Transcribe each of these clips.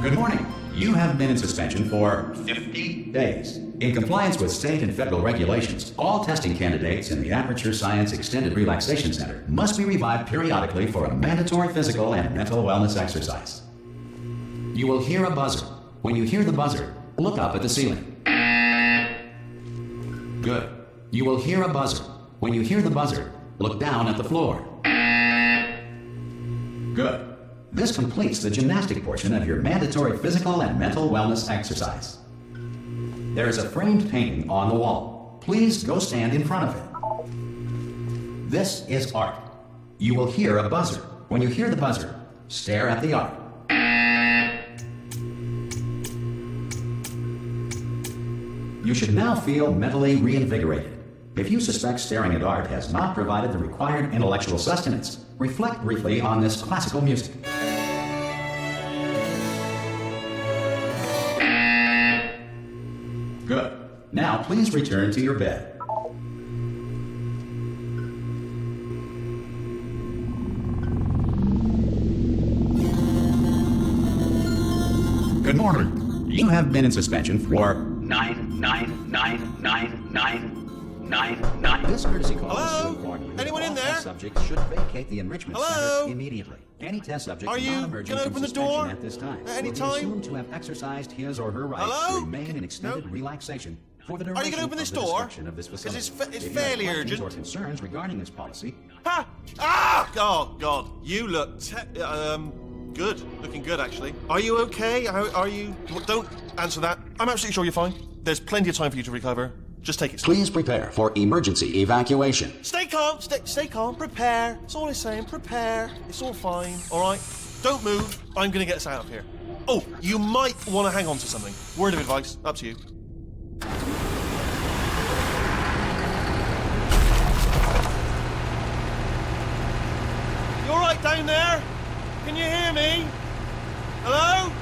Good morning. You have been in suspension for 50 days. In compliance with state and federal regulations, all testing candidates in the Aperture Science Extended Relaxation Center must be revived periodically for a mandatory physical and mental wellness exercise. You will hear a buzzer. When you hear the buzzer, look up at the ceiling. Good. You will hear a buzzer. When you hear the buzzer, look down at the floor. Good. This completes the gymnastic portion of your mandatory physical and mental wellness exercise. There is a framed painting on the wall. Please go stand in front of it. This is art. You will hear a buzzer. When you hear the buzzer, stare at the art. You should now feel mentally reinvigorated. If you suspect staring at art has not provided the required intellectual sustenance, reflect briefly on this classical music. Good. Now please return to your bed. Good morning. You have been in suspension for 9999999. This courtesy call is to inform you that Anyone in all there? test subjects should vacate the enrichment Hello? center immediately. Any test subject Are you non-emerging gonna from open the suspension door at this time at any will be time? assumed to have exercised his or her rights Hello? to remain in extended No. relaxation for the Are you duration gonna open this of the door? destruction of this 'Cause facility. it's If you have fairly questions urgent. or concerns regarding this policy, Ha! Ah! Oh, God. You look good. Looking good, actually. Are you okay? Are you... Well, don't answer that. I'm absolutely sure you're fine. There's plenty of time for you to recover. Just take it slow. please prepare for emergency evacuation. Stay calm. Stay calm. Prepare. That's all I'm saying. Prepare. It's all fine. All right? Don't move. I'm going to get us out of here. Oh, you might want to hang on to something. Word of advice. Up to you. You all right down there? Can you hear me? Hello?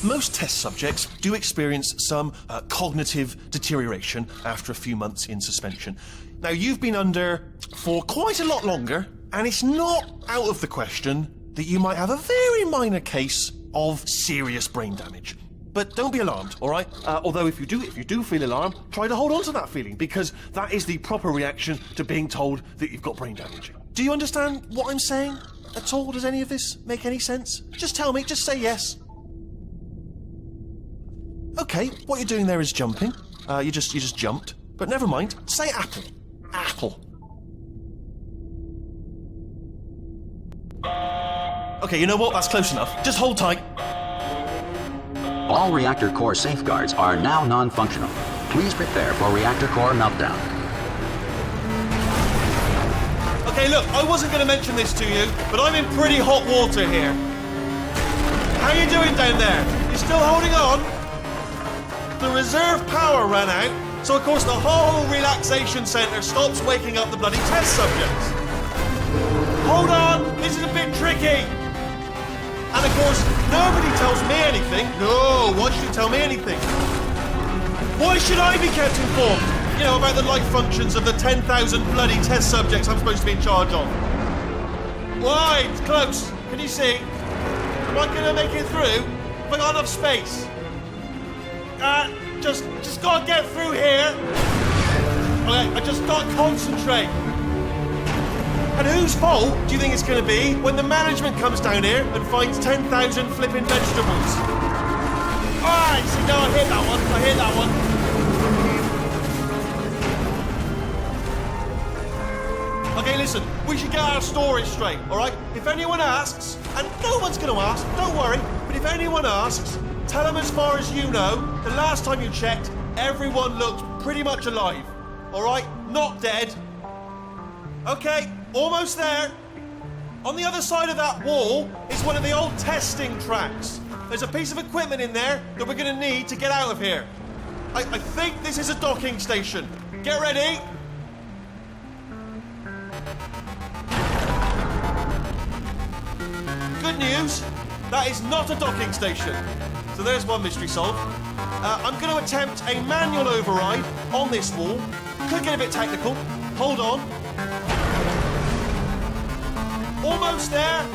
Most test subjects do experience some cognitive deterioration after a few months in suspension. Now, you've been under for quite a lot longer, and it's not out of the question that you might have a very minor case of serious brain damage. But don't be alarmed, all right? Although if you do feel alarmed, try to hold on to that feeling, because that is the proper reaction to being told that you've got brain damage. Do you understand what I'm saying at all? Does any of this make any sense? Just tell me, just say yes. Okay, what you're doing there is jumping. You just jumped. But never mind. Say apple. Apple. Okay, you know what? That's close enough. Just hold tight. All reactor core safeguards are now non-functional. Please prepare for reactor core meltdown. Okay, look, I wasn't going to mention this to you, but I'm in pretty hot water here. How you doing down there? You still holding on? The reserve power ran out, so of course the whole relaxation centre stops waking up the bloody test subjects. Hold on, this is a bit tricky. And of course, nobody tells me anything. No, why should you tell me anything? Why should I be kept informed? You know, about the life functions of the 10,000 bloody test subjects I'm supposed to be in charge of. Why? It's close. Can you see? Am I going to make it through? Have I got enough space? Just gotta get through here. Okay, I just gotta concentrate. And whose fault do you think it's gonna be when the management comes down here and finds 10,000 flipping vegetables? Alright, see, no, I hit that one. Okay, listen, we should get our story straight, alright? If anyone asks, and no one's gonna ask, don't worry, but if anyone asks, tell them as far as you know, the last time you checked, everyone looked pretty much alive. Alright? Not dead. Okay, almost there. On the other side of that wall is one of the old testing tracks. There's a piece of equipment in there that we're going to need to get out of here. I think this is a docking station. Get ready. Good news, that is not a docking station. So there's one mystery solved. I'm going to attempt a manual override on this wall. Could get a bit technical. Hold on. almost there.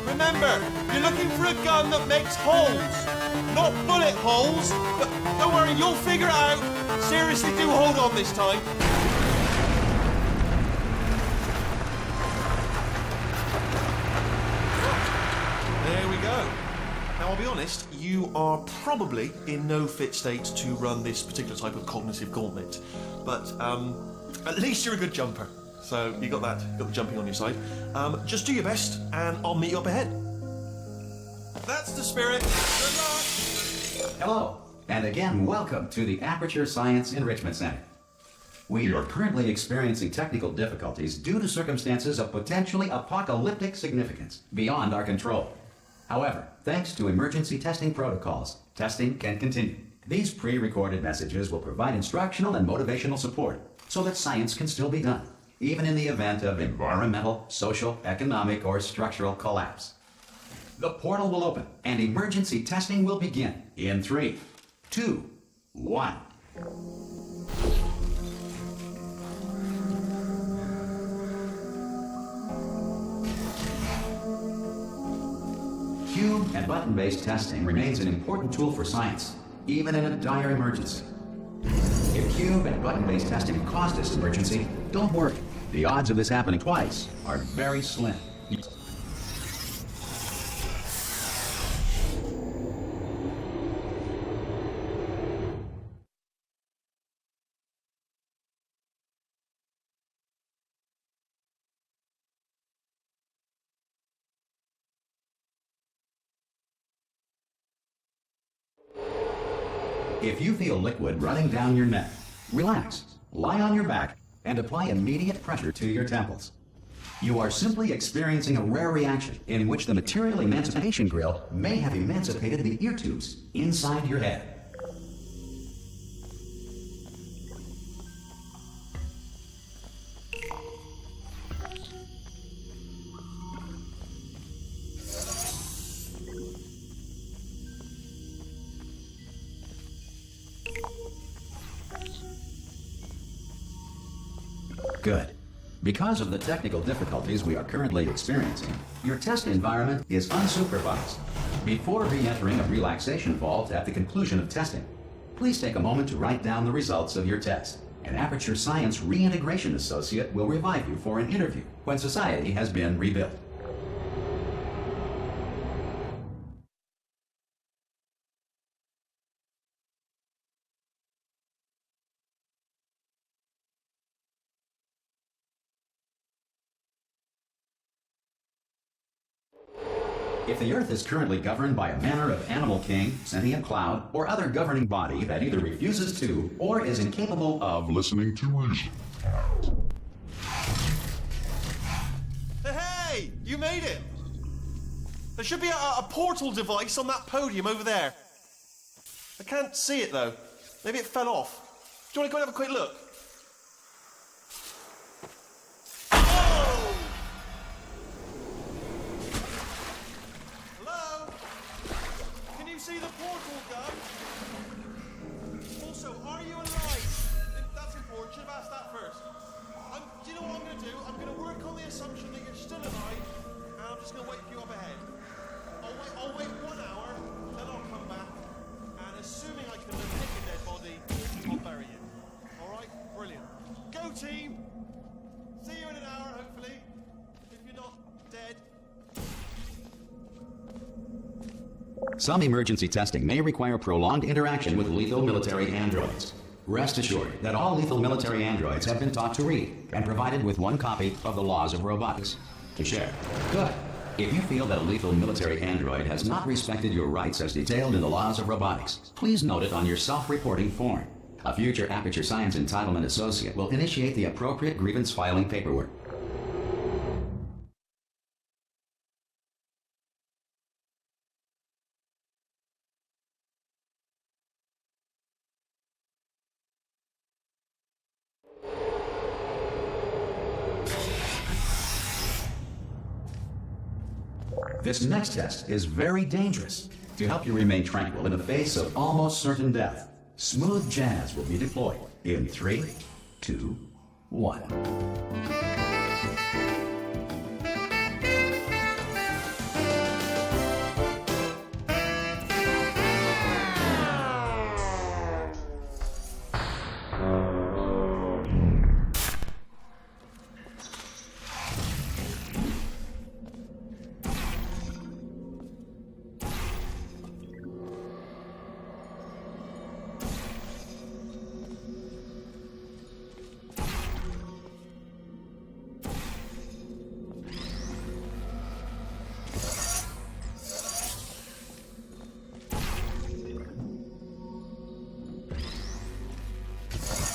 Remember, you're looking for a gun that makes holes, not bullet holes. But don't worry, you'll figure it out. Seriously, do hold on this time. There we go. Now, I'll be honest, you are probably in no fit state to run this particular type of cognitive gauntlet. But at least you're a good jumper. So you got that, got the jumping on your side. Just do your best, and I'll meet you up ahead. That's the spirit. Good luck. Hello, and again, welcome to the Aperture Science Enrichment Center. We are currently experiencing technical difficulties due to circumstances of potentially apocalyptic significance beyond our control. However, thanks to emergency testing protocols, testing can continue. These pre-recorded messages will provide instructional and motivational support so that science can still be done, even in the event of environmental, social, economic, or structural collapse. The portal will open, and emergency testing will begin in 3, 2, 1. Cube and button-based testing remains an important tool for science, even in a dire emergency. If cube and button-based testing caused this emergency, don't worry. The odds of this happening twice are very slim. If you feel liquid running down your neck, relax, lie on your back, and apply immediate pressure to your temples. You are simply experiencing a rare reaction in which the material emancipation grill may have emancipated the ear tubes inside your head. Good. Because of the technical difficulties we are currently experiencing, your test environment is unsupervised. Before re-entering a relaxation vault at the conclusion of testing, please take a moment to write down the results of your test. An Aperture Science Reintegration Associate will revive you for an interview when society has been rebuilt. If the Earth is currently governed by a manner of animal king, sentient cloud, or other governing body that either refuses to or is incapable of listening to reason. Hey, you made it! There should be a portal device on that podium over there. I can't see it though. Maybe it fell off. Do you want to go and have a quick look? See the portal gun? Also, are you alive? That's important. Should have asked that first. Do you know what I'm going to do? I'm going to work on the assumption that you're still alive, and I'm just going to wait for you up ahead. I'll wait 1 hour, then I'll come back, and assuming I can pick a dead body, I'll bury you. All right? Brilliant. Go team. See you in an hour, hopefully. If you're not dead. Some emergency testing may require prolonged interaction with lethal military androids. Rest assured that all lethal military androids have been taught to read and provided with 1 copy of the Laws of Robotics to share. Good. If you feel that a lethal military android has not respected your rights as detailed in the Laws of Robotics, please note it on your self-reporting form. A future Aperture Science Entitlement Associate will initiate the appropriate grievance filing paperwork. This next test is very dangerous. To help you remain tranquil in the face of almost certain death, smooth jazz will be deployed in 3, 2, 1.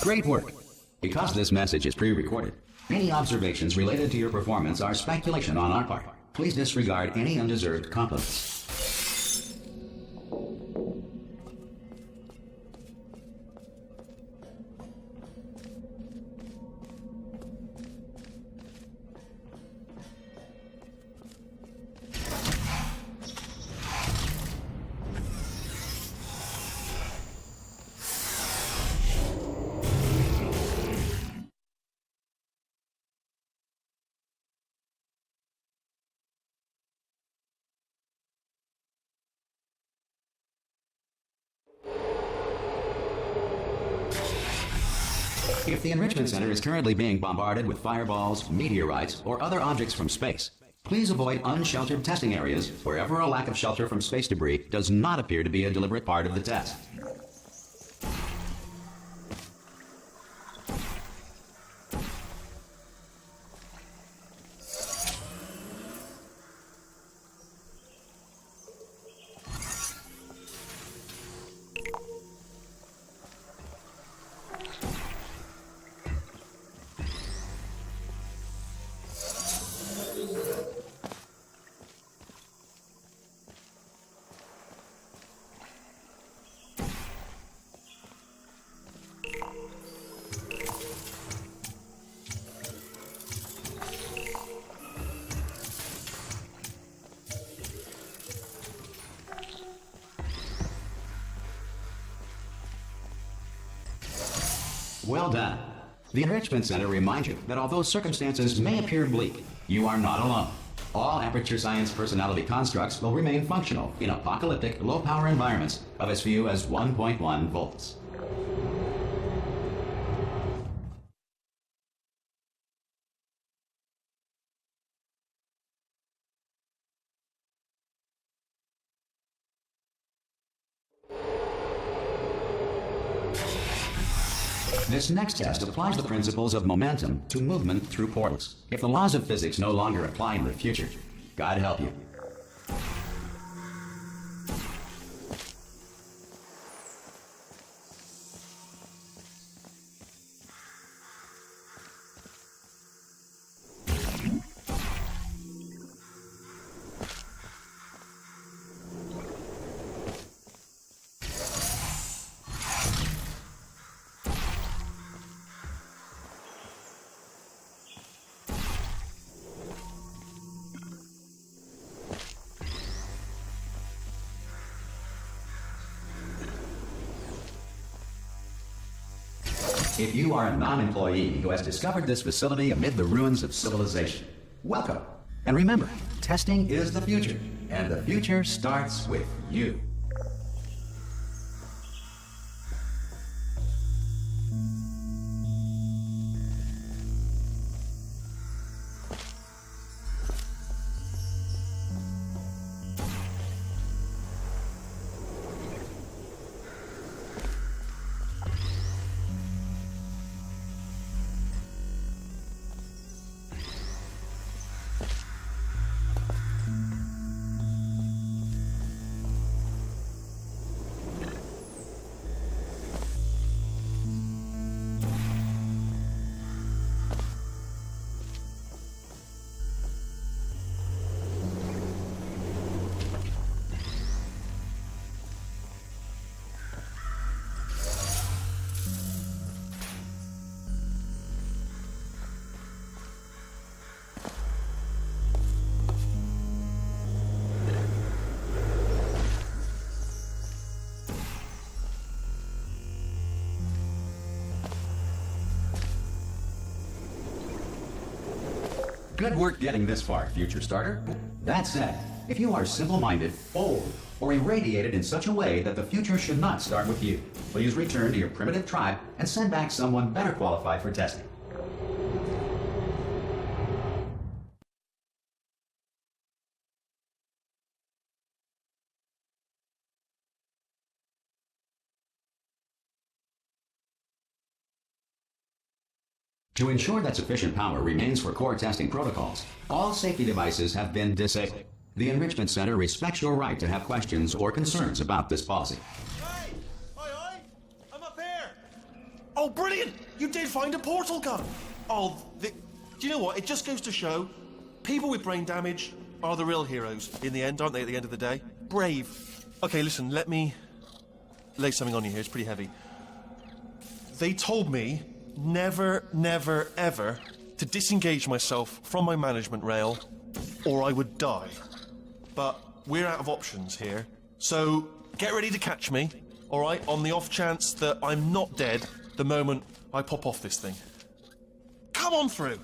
Great work. Because this message is pre-recorded, any observations related to your performance are speculation on our part. Please disregard any undeserved compliments. If the Enrichment Center is currently being bombarded with fireballs, meteorites, or other objects from space, please avoid unsheltered testing areas wherever a lack of shelter from space debris does not appear to be a deliberate part of the test. Well done. The Enrichment Center reminds you that although circumstances may appear bleak, you are not alone. All Aperture Science personality constructs will remain functional in apocalyptic, low-power environments of as few as 1.1 volts. This next test applies the principles of momentum to movement through portals. If the laws of physics no longer apply in the future, God help you. If you are a non-employee who has discovered this facility amid the ruins of civilization, welcome. And remember, testing is the future, and the future starts with you. Good work getting this far, future starter. That said, if you are simple-minded, bold, or irradiated in such a way that the future should not start with you, please return to your primitive tribe and send back someone better qualified for testing. To ensure that sufficient power remains for core testing protocols, all safety devices have been disabled. The Enrichment Center respects your right to have questions or concerns about this policy. Hey! Oi, oi! I'm up here! Oh, brilliant! You did find a portal gun! Oh, do you know what? It just goes to show, people with brain damage are the real heroes in the end, aren't they, at the end of the day? Brave. Okay, listen, let me lay something on you here. It's pretty heavy. They told me never, never, ever to disengage myself from my management rail or I would die. But we're out of options here. So get ready to catch me, all right, on the off chance that I'm not dead the moment I pop off this thing. Come on through.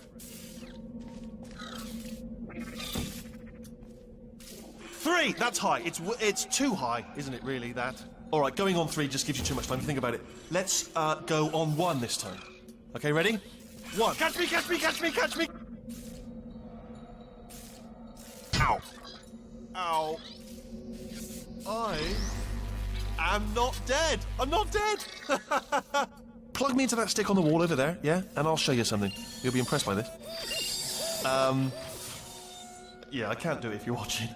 3, that's high. It's too high, isn't it, really, that? All right, going on 3 just gives you too much time to think about it. Let's go on 1 this time. Okay, ready? 1. Catch me, catch me, catch me, catch me! Ow. Ow. I am not dead. I'm not dead. Plug me into that stick on the wall over there, yeah? And I'll show you something. You'll be impressed by this. Yeah, I can't do it if you're watching.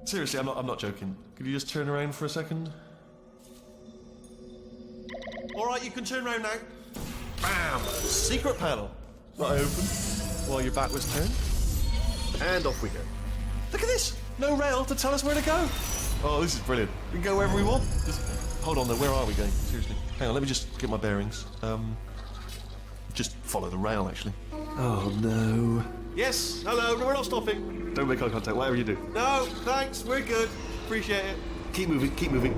Seriously, I'm not joking. Could you just turn around for a second? All right, you can turn around now. Bam! Secret panel. Not open while your back was turned. And off we go. Look at this! No rail to tell us where to go. Oh, this is brilliant. We can go wherever we want. Just hold on though, where are we going? Seriously. Hang on, let me just get my bearings. Just follow the rail, actually. Oh, no. Yes, hello, no, we're not stopping. Don't make eye contact, whatever you do. No, thanks, we're good. Appreciate it. Keep moving, keep moving.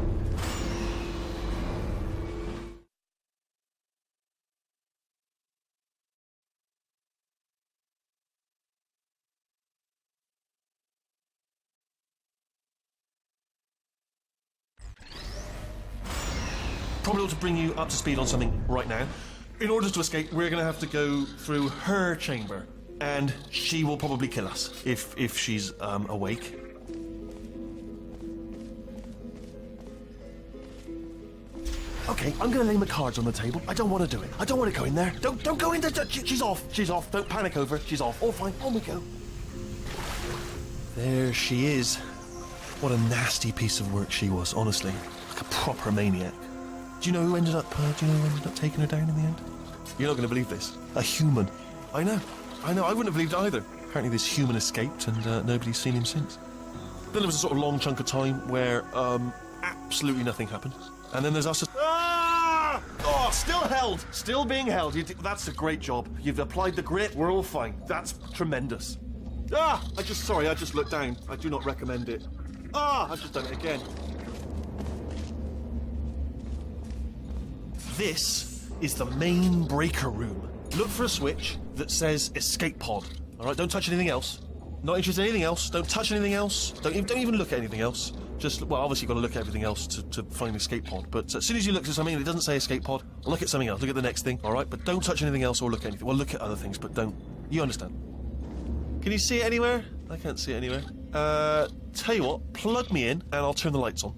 Probably ought to bring you up to speed on something right now. In order to escape, we're going to have to go through her chamber. And she will probably kill us, if she's awake. Okay, I'm going to lay my cards on the table. I don't want to do it. I don't want to go in there. Don't go in there. She's off. She's off. Don't panic over. She's off. All fine. On we go. There she is. What a nasty piece of work she was, honestly. Like a proper maniac. Do you know who ended up taking her down in the end? You're not going to believe this. A human. I know, I wouldn't have believed it either. Apparently this human escaped and nobody's seen him since. Then there was a sort of long chunk of time where absolutely nothing happened. And then there's us just... Ah! Oh, still held. Still being held. That's a great job. You've applied the grit. We're all fine. That's tremendous. Ah! I just looked down. I do not recommend it. Ah! I've just done it again. This is the main breaker room. Look for a switch that says escape pod. All right, don't touch anything else. Not interested in anything else. Don't touch anything else. Don't even look at anything else. Just, well, obviously you've got to look at everything else to find the escape pod. But as soon as you look at something and it doesn't say escape pod, look at something else. Look at the next thing, all right? But don't touch anything else or look at anything. Well, look at other things, but don't. You understand? Can you see it anywhere? I can't see it anywhere. Tell you what, plug me in and I'll turn the lights on.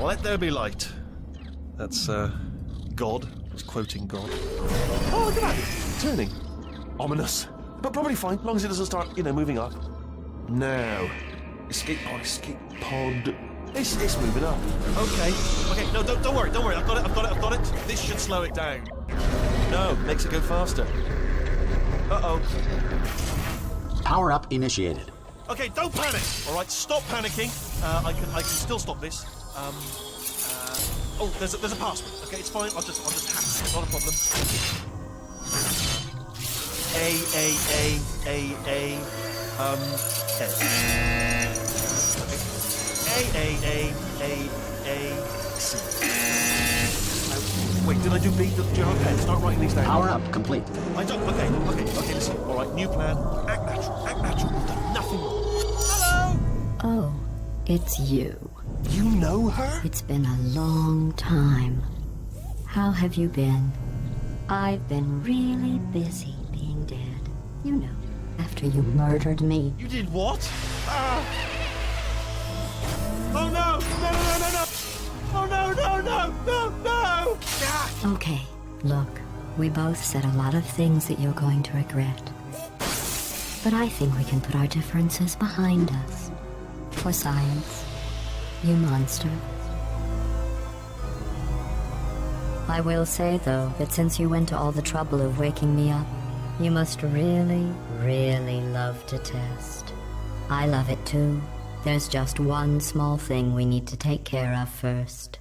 Let there be light. That's, God. He's quoting God. Oh, look at that! Turning. Ominous. But probably fine, as long as it doesn't start, moving up. Now. Escape pod. It's moving up. Okay, no, don't worry, I've got it. This should slow it down. No, makes it go faster. Uh-oh. Power up initiated. Okay, don't panic! Alright, stop panicking. I can still stop this. Oh, there's a password. Okay, it's fine. I'll just hack it. It's not a problem. A. C. Wait, did I do B? Do you have a pen? Start writing these down. Power up complete. I don't. Okay, listen. All right, new plan. Act natural. We've done nothing wrong. Hello! Oh, it's you. You know her? It's been a long time. How have you been? I've been really busy being dead. You know, after you murdered me. You did what? Oh no! Oh no! Okay, look, we both said a lot of things that you're going to regret. But I think we can put our differences behind us. For science. You monster. I will say, though, that since you went to all the trouble of waking me up, you must really, really love to test. I love it too. There's just one small thing we need to take care of first.